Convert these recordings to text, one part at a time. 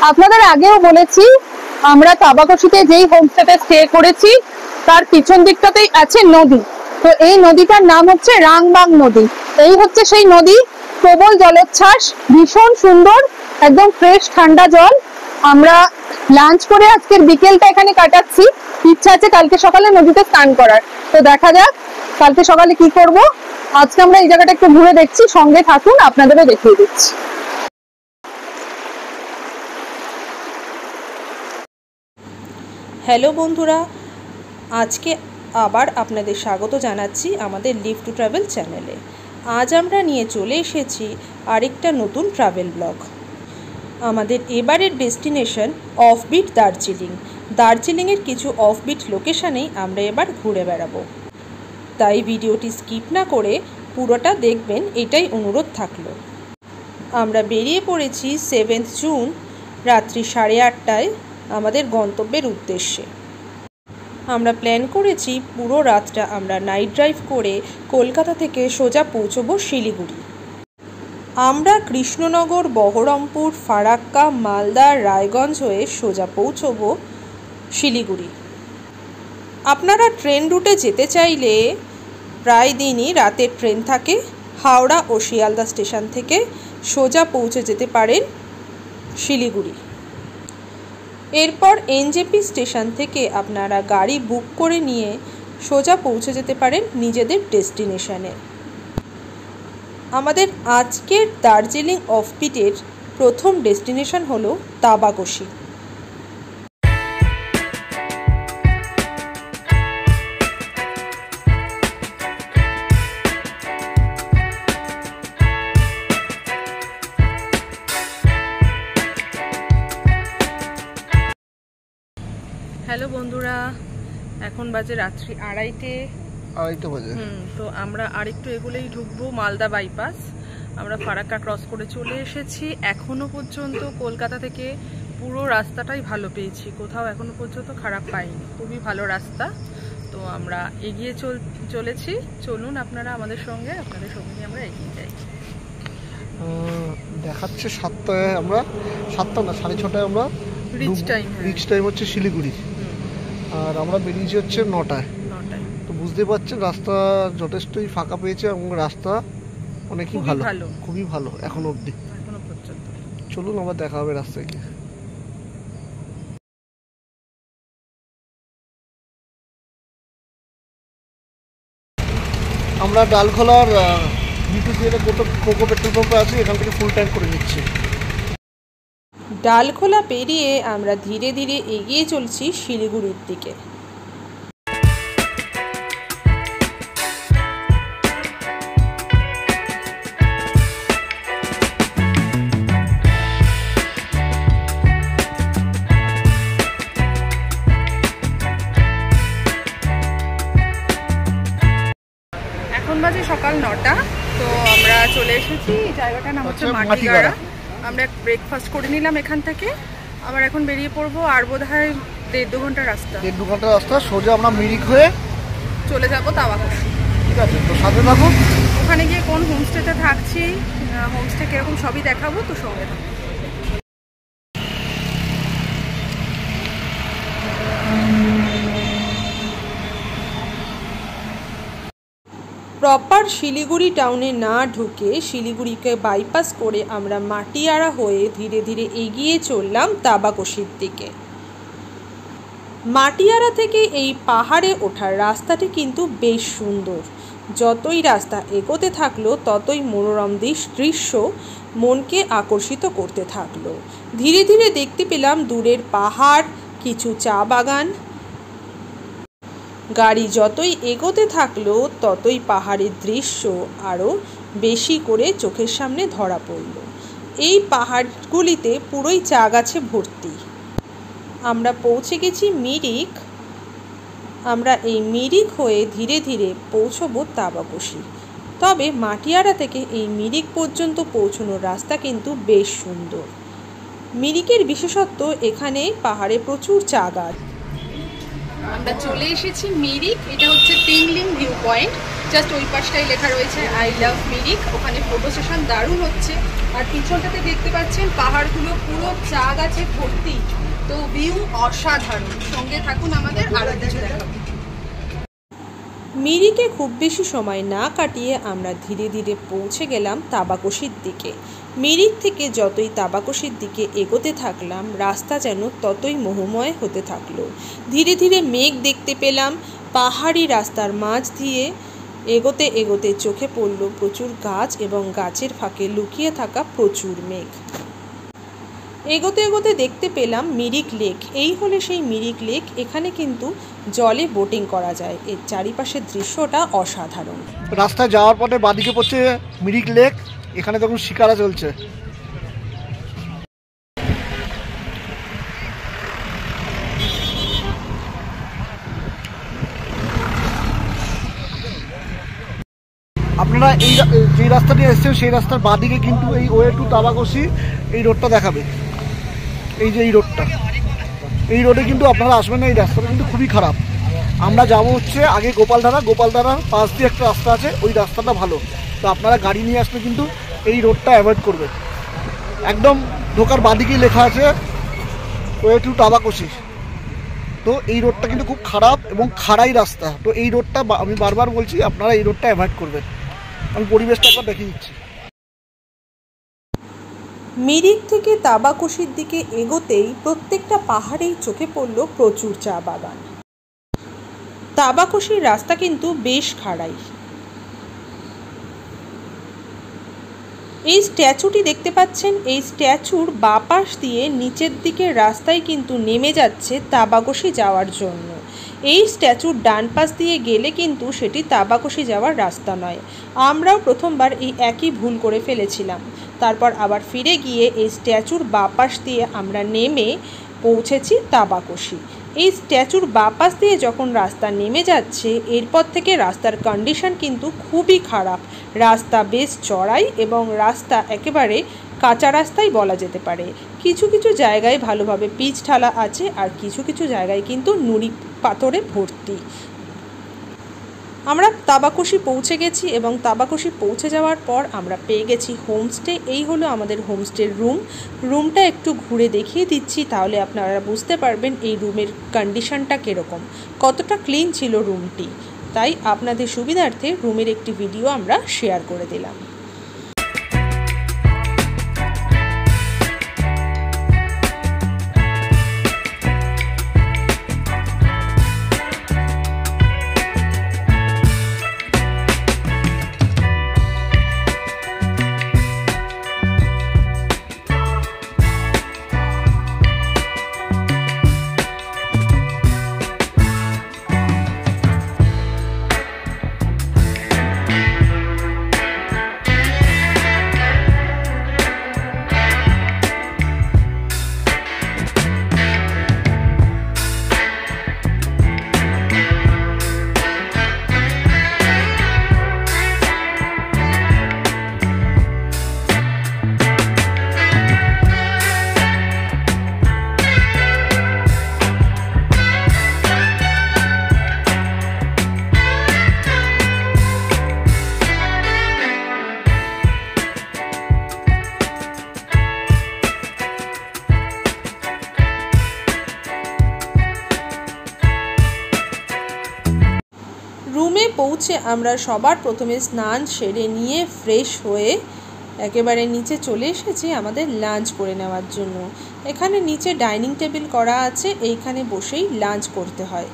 আপনাদের আগেও বলেছি আমরা তাবাকশিতে যেই হোমস্টেতে স্টে করেছি তার পিছন দিকটাতেই আছে নদী। তো এই নদীটার নাম হচ্ছে রাংবাং নদী। এই হচ্ছে সেই নদী, প্রবল জলোচ্ছ্বাস, ভীষণ সুন্দর, একদম ফ্রেশ ঠান্ডা জল। আমরা লাঞ্চ করে আজকের বিকেলটা এখানে কাটাচ্ছি। ইচ্ছা আছে কালকে সকালে নদীতে স্নান করার। তো দেখা যাক কালকে সকালে কি করব। আজকে আমরা এই জায়গাটা একটু ঘুরে দেখছি, সঙ্গে থাকুন, আপনাদেরও দেখিয়ে দিচ্ছি। হ্যালো বন্ধুরা, আজকে আবার আপনাদের স্বাগত জানাচ্ছি আমাদের লিভ টু ট্রাভেল চ্যানেলে। আজ আমরা নিয়ে চলে এসেছি আরেকটা নতুন ট্রাভেল ব্লগ। আমাদের এবারের ডেস্টিনেশন অফবিট দার্জিলিং। দার্জিলিংয়ের কিছু অফবিট লোকেশানেই আমরা এবার ঘুরে বেড়াবো, তাই ভিডিওটি স্কিপ না করে পুরোটা দেখবেন এটাই অনুরোধ থাকলো। আমরা বেরিয়ে পড়েছি 7 জুন রাত্রি 8:30টায় আমাদের গন্তব্যের উদ্দেশ্যে। আমরা প্ল্যান করেছি পুরো রাতটা আমরা নাইট ড্রাইভ করে কলকাতা থেকে সোজা পৌঁছবো শিলিগুড়ি। আমরা কৃষ্ণনগর, বহরমপুর, ফারাক্কা, মালদা, রায়গঞ্জ হয়ে সোজা পৌঁছবো শিলিগুড়ি। আপনারা ট্রেন রুটে যেতে চাইলে প্রায় দিনই রাতের ট্রেন থাকে। হাওড়া ও শিয়ালদা স্টেশন থেকে সোজা পৌঁছে যেতে পারেন শিলিগুড়ি। এরপর এনজেপি স্টেশন থেকে আপনারা গাড়ি বুক করে নিয়ে সোজা পৌঁছে যেতে পারেন নিজেদের ডেস্টিনেশনে। আমাদের আজকের দার্জিলিং অফবিটের প্রথম ডেস্টিনেশন হলো তাবাকশি। হ্যালো বন্ধুরা, এখন বাজে রাত্রি 2:30 বাজে। তো আমরা আরেকটু এগুলোই ঢুকবো মালদা বাইপাস। আমরা ফারাক্কা ক্রস করে চলে এসেছি। এখনো পর্যন্ত কলকাতা থেকে পুরো রাস্তাটাই ভালো পেয়েছি, কোথাও এখনো পর্যন্ত খারাপ পাইনি, খুবই ভালো রাস্তা। তো আমরা এগিয়ে চলেছি। চলুন আপনারা আমাদের সঙ্গে, আপনাদের সঙ্গে আমরা এগিয়ে যাই। দেখাচ্ছে 7টায়, আমরা 7টা না 6:30 আমরা রিচ টাইম হচ্ছে শিলিগুড়ি। আর আমরা বেরিয়েছি হচ্ছে 9টায়। তো বুঝতে পারছেন রাস্তা যথেষ্টই ফাঁকা পেয়েছে এবং রাস্তা অনেকই ভালো, খুবই ভালো এখন অবধি। চলুন আবার দেখা হবে রাস্তায় গিয়ে। আমরা ডালখোলার বিটুসিএল কোকো পেট্রোল পাম্পে আছি, এখান থেকে ফুল ট্যাঙ্ক করে নিচ্ছি। ডালখোলা পেরিয়ে আমরা ধীরে ধীরে এগিয়ে চলছি শিলিগুড়ির দিকে। এখন বাজে সকাল 9টা। তো আমরা চলে এসেছি, জায়গাটার নাম হচ্ছে মাটিগাড়া। আমরা ব্রেকফাস্ট করে নিলাম এখান থেকে। আবার এখন বেরিয়ে পড়বো, আর বোধ হয় 1.5-2 ঘন্টা রাস্তা। 1.5 ঘন্টা রাস্তা সোজা আমরা মিরিক হয়ে চলে যাবো তাবাকশি। ঠিক আছে, তো সাথে থাকুন। ওখানে গিয়ে কোন হোমস্টেতে থাকছি, হোমস্টে কিরকম সবই দেখাবো, তো সঙ্গে থাকুন। প্রপার শিলিগুড়ি টাউনে না ঢুকে শিলিগুড়িকে বাইপাস করে আমরা মাটিয়ারা হয়ে ধীরে ধীরে এগিয়ে চললাম তাবাকশির দিকে। মাটিয়ারা থেকে এই পাহাড়ে ওঠার রাস্তাটি কিন্তু বেশ সুন্দর। যতই রাস্তা এগোতে থাকলো ততই মনোরম দৃশ্য মনকে আকর্ষিত করতে থাকলো। ধীরে ধীরে দেখতে পেলাম দূরের পাহাড়, কিছু চা বাগান। গাড়ি যতই এগোতে থাকলো ততই পাহাড়ের দৃশ্য আরও বেশি করে চোখের সামনে ধরা পড়ল। এই পাহাড়গুলিতে পুরোই চা গাছে ভর্তি। আমরা পৌঁছে গেছি মিরিক। আমরা এই মিরিক হয়ে ধীরে ধীরে পৌঁছবো তাবাকশি। তবে মাটিয়ারা থেকে এই মিরিক পর্যন্ত পৌঁছানোর রাস্তা কিন্তু বেশ সুন্দর। মিরিকের বিশেষত্ব এখানে পাহাড়ে প্রচুর চা গাছ। আমরা চলে এসেছি মিরিক। এটা হচ্ছে টিংলিং ভিউ পয়েন্ট। জাস্ট ওই পাশটাই লেখা রয়েছে আই লাভ মিরিক। ওখানে ফটো সেশন দারুণ হচ্ছে। আর পিছনটাতে দেখতে পাচ্ছেন পাহাড়গুলো পুরো চা গাছে ভর্তি, তো ভিউ অসাধারণ। সঙ্গে থাকুন, আমাদের আরো কিছু দেখাবো। মিরিকে খুব বেশি সময় না কাটিয়ে আমরা ধীরে ধীরে পৌঁছে গেলাম তাবাকশির দিকে। মিরিক থেকে যতই তাবাকশির দিকে এগোতে থাকলাম, রাস্তা যেন ততই মোহময় হতে থাকলো। ধীরে ধীরে মেঘ দেখতে পেলাম। পাহাড়ি রাস্তার মাঝ দিয়ে এগোতে এগোতে চোখে পড়ল প্রচুর গাছ এবং গাছের ফাঁকে লুকিয়ে থাকা প্রচুর মেঘ। এগোতে এগোতে দেখতে পেলাম মিরিক লেক। এই হলো সেই মিরিক লেক। এখানে কিন্তু জলে বোটিং করা যায়। এর চারিপাশের দৃশ্যটা অসাধারণ। রাস্তায় যাওয়ার পথে বাদিকে পড়ছে মিরিক লেক। এখানে দেখুন শিকারা চলছে। আপনারা এই যে রাস্তা দিয়ে এসছেন সেই রাস্তার বাদিকে কিন্তু এই ওয়ে টু তাবাকশি এই রোডটা দেখাবে। এই যে এই রোডটা, এই রোডে কিন্তু আপনারা আসবেন না। এই রাস্তাটা কিন্তু খুবই খারাপ। আমরা যাবো হচ্ছে আগে গোপালধারার পাশ দিয়ে একটা রাস্তা আছে, ওই রাস্তাটা ভালো। তো আপনারা গাড়ি নিয়ে আসলে কিন্তু এই রোডটা অ্যাভয়েড করবে। একদম ঢোকার বাদিকেই লেখা আছে ওয়ে টু তাবাকশি। তো এই রোডটা কিন্তু খুব খারাপ এবং খাড়াই রাস্তা। তো এই রোডটা আমি বারবার বলছি আপনারা এই রোডটা অ্যাভয়েড করবেন। আমি পরিবেশটা একবার দেখিয়ে দিচ্ছি। মিরিক থেকে তাবাকশির দিকে এগোতেই প্রত্যেকটা পাহাড়েই চোখে পড়ল প্রচুর চা বাগান। তাবাকশির রাস্তা কিন্তু বেশ খাড়াই। এই স্ট্যাচুটি দেখতে পাচ্ছেন, এই স্ট্যাচুর বাঁ পাশ দিয়ে নিচের দিকে রাস্তায় কিন্তু নেমে যাচ্ছে তাবাকশি যাওয়ার জন্য। এই স্ট্যাচুর ডান পাশ দিয়ে গেলে কিন্তু সেটি তাবাকশি যাওয়ার রাস্তা নয়। আমরাও প্রথমবার এই একই ভুল করে ফেলেছিলাম। তারপর আবার ফিরে গিয়ে এই স্ট্যাচুর বাঁ পাশ দিয়ে আমরা নেমে পৌঁছেছি তাবাকশি। এই স্ট্যাচুর বাঁ পাশ দিয়ে যখন রাস্তা নেমে যাচ্ছে, এরপর থেকে রাস্তার কন্ডিশন কিন্তু খুবই খারাপ। রাস্তা বেশ চড়াই এবং রাস্তা একেবারে কাঁচা রাস্তাই বলা যেতে পারে। কিছু কিছু জায়গায় ভালোভাবে পিচ ঢালা আছে, আর কিছু কিছু জায়গায় কিন্তু নুড়ি পাথরে ভর্তি। আমরা তাবাকশি পৌঁছে গেছি এবং তাবাকশি পৌঁছে যাওয়ার পর আমরা পেয়ে গেছি হোমস্টে। এই হলো আমাদের হোমস্টের রুমটা একটু ঘুরে দেখিয়ে দিচ্ছি, তাহলে আপনারা বুঝতে পারবেন এই রুমের কন্ডিশনটা কীরকম, কতটা ক্লিন ছিল রুমটি। তাই আপনাদের সুবিধার্থে রুমের একটি ভিডিও আমরা শেয়ার করে দিলাম। রুমে পৌঁছে আমরা সবার প্রথমে স্নান সেরে নিয়ে ফ্রেশ হয়ে একেবারে নিচে চলে এসেছি আমাদের লাঞ্চ করে নেওয়ার জন্য। এখানে নিচে ডাইনিং টেবিল করা আছে, এইখানে বসেই লাঞ্চ করতে হয়।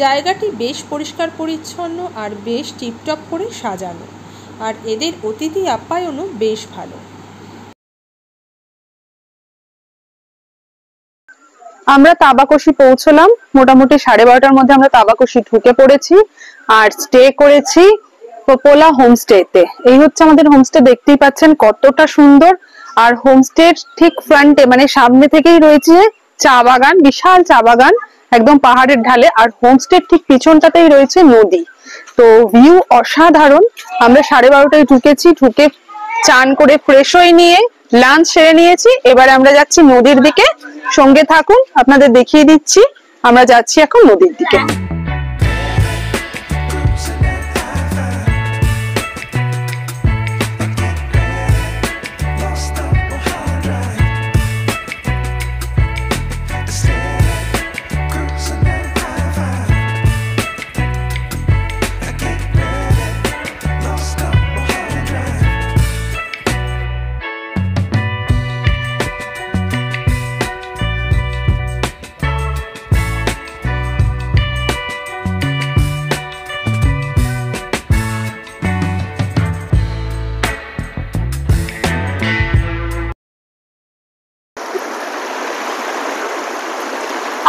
জায়গাটি বেশ পরিষ্কার পরিচ্ছন্ন আর বেশ টিপটপ করে সাজানো, আর এদের অতিথি আপ্যায়নও বেশ ভালো। আমরা তাবাকশি পৌঁছলাম মোটামুটি 12:30টার মধ্যে। আমরা তাবাকশি ঢুকে পড়েছি আর স্টে করেছি পোপোলা হোমস্টেতে। এই হচ্ছে আমাদের হোমস্টে, দেখতেই পাচ্ছেন কতটা সুন্দর। আর হোমস্টের ঠিক ফ্রন্টে মানে সামনে থেকেই রয়েছে চা বাগান, বিশাল চা বাগান একদম পাহাড়ের ঢালে। আর হোমস্টের ঠিক পিছনটাতেই রয়েছে নদী। তো ভিউ অসাধারণ। আমরা 12:30টায় ঢুকেছি, ঢুকে চান করে ফ্রেশ হয়ে নিয়ে লাঞ্চ সেরে নিয়েছি। এবারে আমরা যাচ্ছি নদীর দিকে। সঙ্গে থাকুন, আপনাদের দেখিয়ে দিচ্ছি। আমরা যাচ্ছি এখন নদীর দিকে।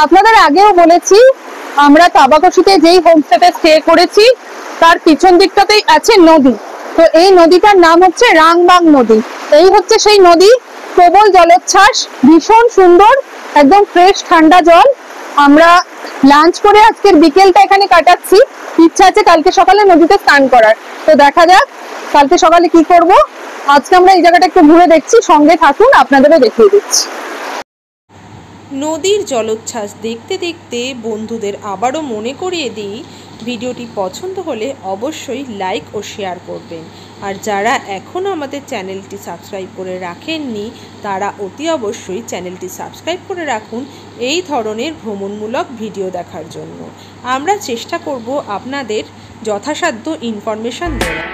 আপনাদের আগেও বলেছি আমরা তাবাকশিতে যেই হোমস্টেতে স্টে করেছি তার পিছন দিকটাতেই আছে নদী। তো এই নদীটার নাম হচ্ছে রাংবাং নদী। এই হচ্ছে সেই নদী, প্রবল জলোচ্ছ্বাস, ভীষণ সুন্দর, একদম ফ্রেশ ঠান্ডা জল। আমরা লাঞ্চ করে আজকের বিকেলটা এখানে কাটাচ্ছি। ইচ্ছা আছে কালকে সকালে নদীতে স্নান করার, তো দেখা যাক কালকে সকালে কি করব। আজকে আমরা এই জায়গাটা একটু ঘুরে দেখছি, সঙ্গে থাকুন, আপনাদেরও দেখিয়ে দিচ্ছি। নদীর জলোচ্ছ্বাস দেখতে দেখতে বন্ধুদের আবারও মনে করিয়ে দিই, ভিডিওটি পছন্দ হলে অবশ্যই লাইক ও শেয়ার করবেন। আর যারা এখনও আমাদের চ্যানেলটি সাবস্ক্রাইব করে রাখেননি তারা অতি অবশ্যই চ্যানেলটি সাবস্ক্রাইব করে রাখুন এই ধরনের ভ্রমণমূলক ভিডিও দেখার জন্য। আমরা চেষ্টা করব আপনাদের যথাসাধ্য ইনফরমেশন দেওয়ার।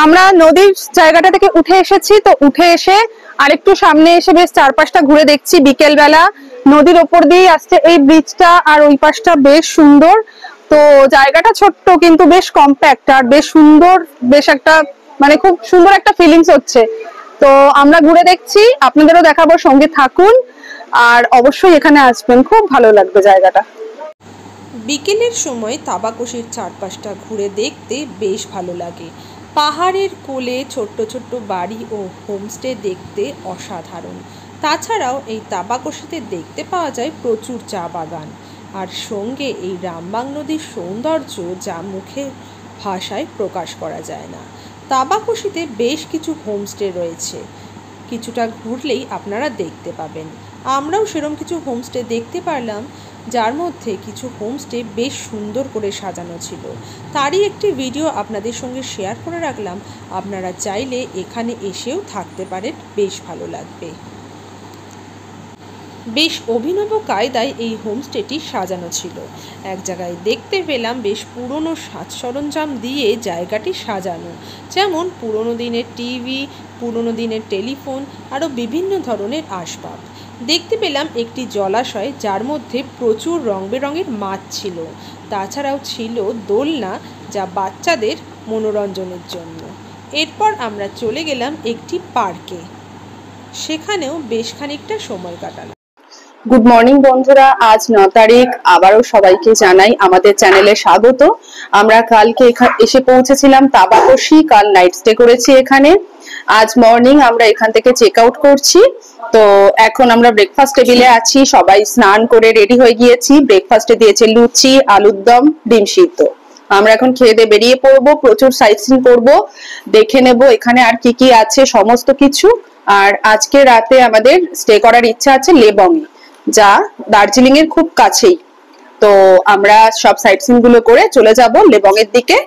আমরা নদীর জায়গাটা থেকে উঠে এসেছি, তো উঠে এসে আরেকটু সামনে এসে বেশ চারপাশটা ঘুরে দেখছি। বিকেল বেলা নদীর ওপর দিয়ে আসছে এই ব্রিজটা, আর ওই পাশটা বেশ সুন্দর। তো জায়গাটা ছোট্ট কিন্তু বেশ কম্প্যাক্ট আর বেশ সুন্দর, বেশ একটা মানে খুব সুন্দর একটা ফিলিংস হচ্ছে। তো আমরা ঘুরে দেখছি, আপনাদেরও দেখাবো, সঙ্গে থাকুন আর অবশ্যই এখানে আসবেন, খুব ভালো লাগবে জায়গাটা। বিকেলের সময় তাবাকশির চারপাশটা ঘুরে দেখতে বেশ ভালো লাগে। পাহাড়ের কোলে ছোট্ট ছোট্ট বাড়ি ও হোমস্টে দেখতে অসাধারণ। তাছাড়াও এই তাবাকশিতে দেখতে পাওয়া যায় প্রচুর চা বাগান, আর সঙ্গে এই রামবাং নদীর সৌন্দর্য যা মুখে ভাষায় প্রকাশ করা যায় না। তাবাকশিতে বেশ কিছু হোমস্টে রয়েছে, কিছুটা ঘুরলেই আপনারা দেখতে পাবেন। আমরাও সেরকম কিছু হোমস্টে দেখতে পারলাম, যার মধ্যে কিছু হোমস্টে বেশ সুন্দর করে সাজানো ছিল। তারই একটি ভিডিও আপনাদের সঙ্গে শেয়ার করে রাখলাম। আপনারা চাইলে এখানে এসেও থাকতে পারেন, বেশ ভালো লাগবে। বেশ অভিনব কায়দায় এই হোমস্টেটি সাজানো ছিল। এক জায়গায় দেখতে পেলাম বেশ পুরনো সাজ সরঞ্জাম দিয়ে জায়গাটি সাজানো, যেমন পুরনো দিনের টিভি, পুরনো দিনের টেলিফোন, আরও বিভিন্ন ধরনের আসবাব। দেখতে পেলাম একটি জলাশয়, যার মধ্যে প্রচুর রং বেরঙের মাছ ছিল। তাছাড়াও ছিল দোলনা, যা বাচ্চাদের মনোরঞ্জনের জন্য। এরপর আমরা চলে গেলাম একটি পার্কে, সেখানেও বেশ খানিকটা সময় কাটালাম। গুড মর্নিং বন্ধুরা, আজ 9 তারিখ। আবারও সবাইকে জানাই আমাদের চ্যানেলে স্বাগত। আমরা কালকে এসে পৌঁছেছিলাম তাবাকশি, কাল নাইট স্টে করেছি এখানে। আজ মর্নিং আমরা এখান থেকে চেক আউট করছি। তো এখন আমরা ব্রেকফাস্ট টেবিলে আছি, সবাই স্নান করে রেডি হয়ে গিয়েছি। ব্রেকফাস্টে দিয়েছে লুচি, আলুর দম, ডিম সিদ্ধ। আমরা এখন খেয়ে দিয়ে বেরিয়ে পড়বো, প্রচুর সাইট সিন করবো, দেখে নেব এখানে আর কি কি আছে সমস্ত কিছু। আর আজকে রাতে আমাদের স্টে করার ইচ্ছা আছে লেবংয়ে, যা দার্জিলিং এর খুব কাছেই। তো আমরা সব সাইট সিন গুলো করে চলে যাব লেবং এর দিকে।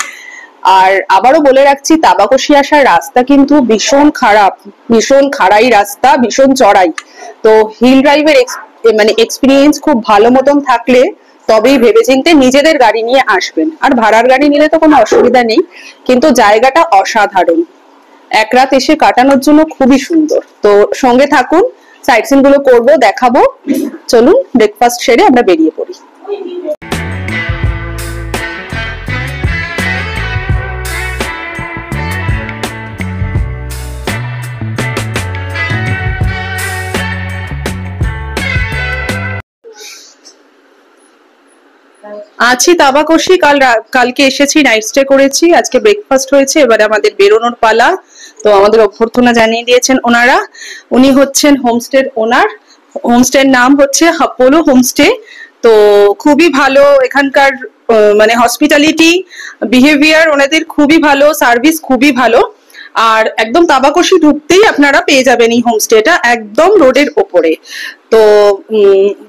আর আবারও বলে রাখছি, তাবাকশি আসার রাস্তা কিন্তু ভীষণ খারাপ, ভীষণ খাড়াই রাস্তা, ভীষণ চড়াই। তো হিল ড্রাইভের মানে এক্সপিরিয়েন্স খুব ভালো মতন থাকলে তবেই ভেবেচিন্তে নিজেদের গাড়ি নিয়ে আসবেন। আর ভাড়ার গাড়ি নিলে তো কোনো অসুবিধা নেই, কিন্তু জায়গাটা অসাধারণ, এক রাত এসে কাটানোর জন্য খুবই সুন্দর। তো সঙ্গে থাকুন, সাইট সিন গুলো করবো, দেখাবো। চলুন ব্রেকফাস্ট সেরে আমরা বেরিয়ে পড়ি। আছি তাবাকশি, কালকে এসেছি, নাইট স্টে করেছি, আজকে ব্রেকফাস্ট হয়েছে, এবারে আমাদের বেরোনোর পালা। তো আমাদের অভ্যর্থনা জানিয়ে দিয়েছেন ওনারা, উনি হচ্ছেন হোমস্টের ওনার। হোমস্টের নাম হচ্ছে হাপোলো হোমস্টে। তো খুবই ভালো এখানকার, মানে হসপিটালিটি, বিহেভিয়ার ওনাদের খুবই ভালো, সার্ভিস খুবই ভালো। আর একদম তাবাকশি ঢুকতেই আপনারা পেয়ে যাবেন এই হোমস্টেটা, একদম রোডের ওপরে। তো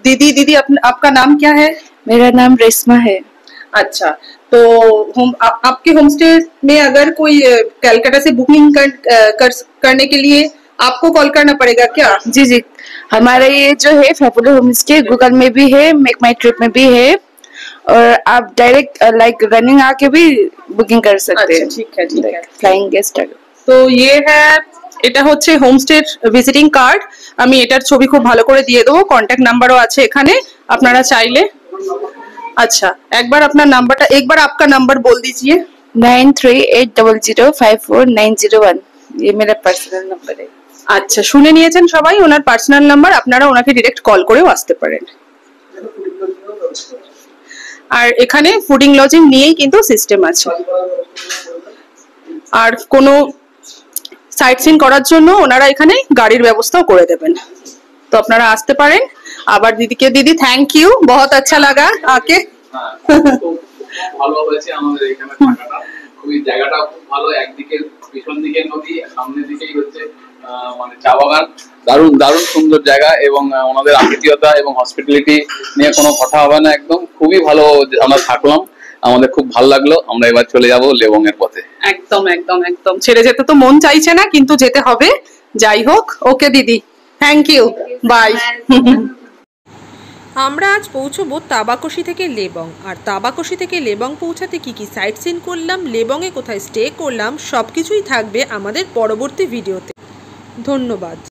दीदी आपका नाम क्या है? मेरा नाम रेशमा है। अच्छा, तो आपके होमस्टे में अगर कोई कलकत्ता से बुकिंग करने के लिए आपको कॉल करना पड़ेगा क्या? जी जी, हमारा ये जो है फैपुलो होमस्टे गूगल में भी है, मेक माई ट्रिप में भी है, और आप डायरेक्ट लाइक रनिंग आके भी बुकिंग कर सकते हैं। ठीक है, ठीक है। फ्लाइंग गेस्ट अगर তো ये है, এটা হচ্ছে হোমস্টের ভিজিটিং কার্ড। আমি এটার ছবি খুব ভালো করে দিয়ে দেবো, কন্ট্যাক্ট নাম্বারও আছে এখানে, আপনারা চাইলে अच्छा, एक बार अपना नंबरটা एक बार आपका नंबर बोल दीजिए। 9380054901 ये मेरा पर्सनल नंबर है। আচ্ছা, শুনে নিয়েছেন সবাই ওনার পার্সোনাল নাম্বার, আপনারা ওনাকে ডাইরেক্ট কল করেও আসতে পারেন। আর এখানে ফুডিং লজিং নিয়েই কিন্তু সিস্টেম আছে। আর কোনো সাইট সিন করার জন্য ওনারা এখানে গাড়ির ব্যবস্থাও করে দেবেন। তো আপনারা আসতে পারেন। আবার দিদি থ্যাংক ইউ, বহুত আচ্ছা লাগা আকে। ভালো হয়েছে আমাদের এখানে থাকাটা, খুবই জায়গাটা খুব ভালো, একদিকে পিছন দিকে নদী, সামনের দিকেই হচ্ছে মানে চা বাগান, দারুণ দারুণ সুন্দর জায়গা এবং ওনাদের আতিথেয়তা এবং হসপিটালিটি নিয়ে কোনো কথা হবে না, একদম খুবই ভালো আমরা থাকলাম, আমাদের খুব ভালো লাগলো। আমরা এবার চলে যাব লেবং এর পথে। একদম একদম একদম ছেড়ে যেতে তো মন চাইছে না, কিন্তু যেতে হবে। যাই হোক, ওকে দিদি, থ্যাংক ইউ, বাই। আমরা আজ পৌঁছবো তাবাকশি থেকে লেবং। আর তাবাকশি থেকে লেবং পৌঁছাতে কি কি সাইট সিন করলাম, লেবংয়ে কোথায় স্টে করলাম, সব কিছুই থাকবে আমাদের পরবর্তী ভিডিওতে। ধন্যবাদ।